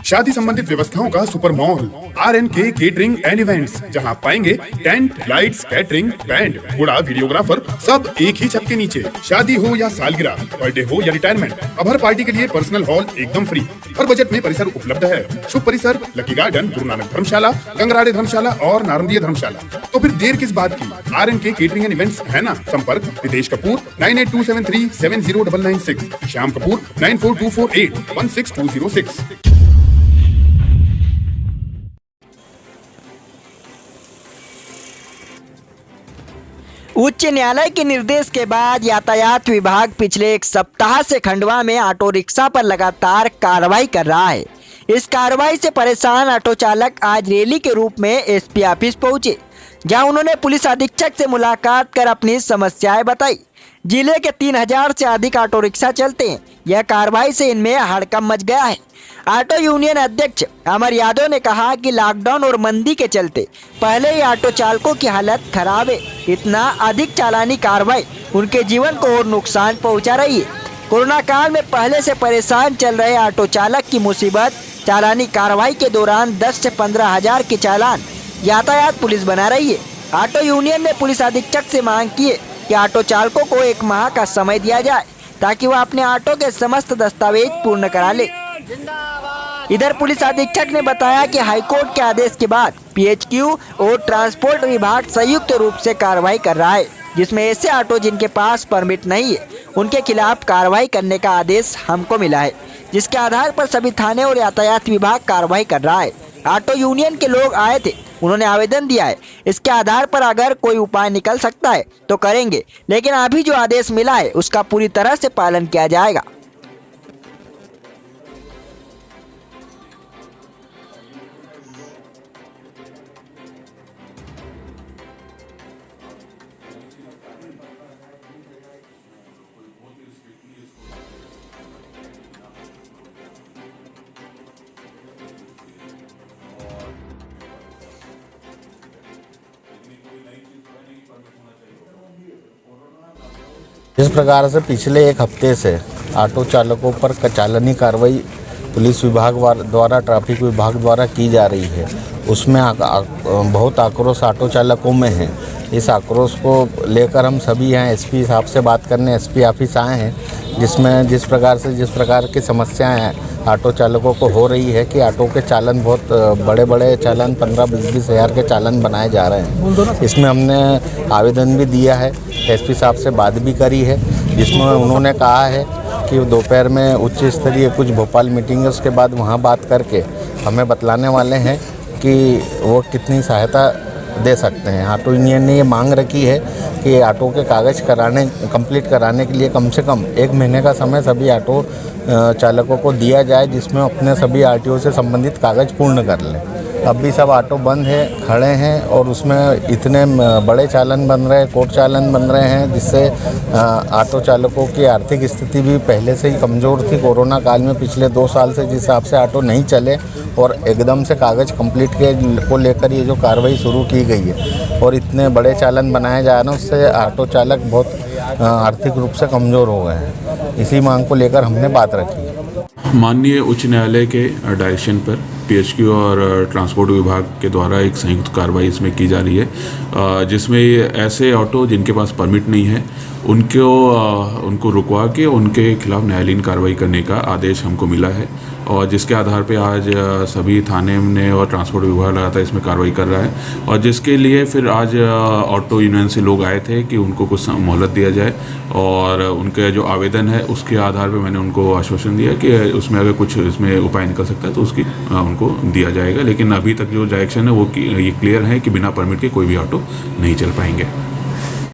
शादी संबंधित व्यवस्थाओं का super mall RNK catering and events, जहां पाएंगे टेंट, लाइट्स, कैटरिंग, बैंड, घोड़ा, वीडियोग्राफर, सब एक ही छत के नीचे। शादी हो या सालगिरह, बर्थडे हो या रिटायरमेंट, अब हर पार्टी के लिए पर्सनल हॉल एकदम फ्री। हर बजट में परिसर उपलब्ध है। शुभ परिसर लकी गार्डन, गुरु नानक धर्मशाला, गंगराड़े धर्मशाला और नारंदिया धर्मशाला। तो फिर देर किस बात की? RNK केटरिंग एंड इवेंट्स है ना। संपर्क रितेश कपूर 9827370996, श्याम कपूर 9424816206। उच्च न्यायालय के निर्देश के बाद यातायात विभाग पिछले एक सप्ताह से खंडवा में ऑटो रिक्शा पर लगातार कार्रवाई कर रहा है। इस कार्रवाई से परेशान ऑटो चालक आज रैली के रूप में SP ऑफिस पहुंचे, जहां उन्होंने पुलिस अधीक्षक से मुलाकात कर अपनी समस्याएं बताई। जिले के 3000 से अधिक ऑटो रिक्शा चलते हैं। यह कार्रवाई से इनमें हड़कंप मच गया है। ऑटो यूनियन अध्यक्ष अमर यादव ने कहा कि लॉकडाउन और मंदी के चलते पहले ही ऑटो चालकों की हालत खराब है। इतना अधिक चालानी कार्रवाई उनके जीवन को और नुकसान पहुंचा रही है। कोरोना काल में पहले से परेशान चल रहे ऑटो चालक की मुसीबत चालानी कार्रवाई के दौरान 10 से 15 हजार के चालान यातायात पुलिस बना रही है। ऑटो यूनियन ने पुलिस अधीक्षक से मांग की है कि ऑटो चालकों को 1 माह का समय दिया जाए ताकि वह अपने ऑटो के समस्त दस्तावेज पूर्ण करा ले। इधर पुलिस अधीक्षक ने बताया कि हाईकोर्ट के आदेश के बाद PHQ और ट्रांसपोर्ट विभाग संयुक्त रूप से कार्रवाई कर रहा है, जिसमें ऐसे ऑटो जिनके पास परमिट नहीं है उनके खिलाफ कार्रवाई करने का आदेश हमको मिला है, जिसके आधार पर सभी थाने और यातायात विभाग कार्रवाई कर रहा है। ऑटो यूनियन के लोग आए थे, उन्होंने आवेदन दिया है। इसके आधार पर अगर कोई उपाय निकल सकता है तो करेंगे, लेकिन अभी जो आदेश मिला है उसका पूरी तरह से पालन किया जाएगा। इस प्रकार से पिछले 1 हफ्ते से ऑटो चालकों पर चालानी कार्रवाई पुलिस विभाग द्वारा, ट्रैफिक विभाग द्वारा की जा रही है, उसमें बहुत आक्रोश ऑटो चालकों में है। इस आक्रोश को लेकर हम सभी यहाँ SP साहब से बात करने SP ऑफिस आए हैं, जिसमें जिस प्रकार की समस्याएं ऑटो चालकों को हो रही है कि ऑटो के चालन बहुत बड़े चालन 15-20 हज़ार के चालन बनाए जा रहे हैं। इसमें हमने आवेदन भी दिया है, SP साहब से बात भी करी है, जिसमें उन्होंने कहा है कि दोपहर में उच्च स्तरीय कुछ भोपाल मीटिंग है, उसके बाद वहाँ बात करके हमें बतलाने वाले हैं कि वो कितनी सहायता दे सकते हैं। ऑटो यूनियन ने ये मांग रखी है कि ऑटो के कागज़ कंप्लीट कराने के लिए कम से कम 1 महीने का समय सभी ऑटो चालकों को दिया जाए, जिसमें अपने सभी RTO से संबंधित कागज़ पूर्ण कर लें। अब भी सब ऑटो बंद है, खड़े हैं, और उसमें इतने बड़े चालन बन रहे हैं, कोर्ट चालन बन रहे हैं, जिससे ऑटो चालकों की आर्थिक स्थिति भी पहले से ही कमज़ोर थी। कोरोना काल में पिछले 2 साल से जिस हिसाब से ऑटो नहीं चले और एकदम से कागज़ कंप्लीट को लेकर ये जो कार्रवाई शुरू की गई है और इतने बड़े चालन बनाए जा रहे हैं, उससे ऑटो चालक बहुत आर्थिक रूप से कमज़ोर हो गए हैं। इसी मांग को लेकर हमने बात रखी है। माननीय उच्च न्यायालय के डायरेक्शन पर PHQ और ट्रांसपोर्ट विभाग के द्वारा एक संयुक्त कार्रवाई इसमें की जा रही है, जिसमें ऐसे ऑटो जिनके पास परमिट नहीं है उनको रुकवा के उनके खिलाफ न्यायालयीन कार्रवाई करने का आदेश हमको मिला है, और जिसके आधार पे आज सभी थाने ने और ट्रांसपोर्ट विभाग लगातार इसमें कार्रवाई कर रहा है, और जिसके लिए फिर आज ऑटो यूनियन से लोग आए थे कि उनको कुछ मोहलत दिया जाए, और उनके जो आवेदन है उसके आधार पे मैंने उनको आश्वासन दिया कि उसमें अगर कुछ इसमें उपाय निकल सकता है तो उसकी उनको दिया जाएगा। लेकिन अभी तक जो डायरेक्शन है वो ये क्लियर है कि बिना परमिट के कोई भी ऑटो नहीं चल पाएंगे।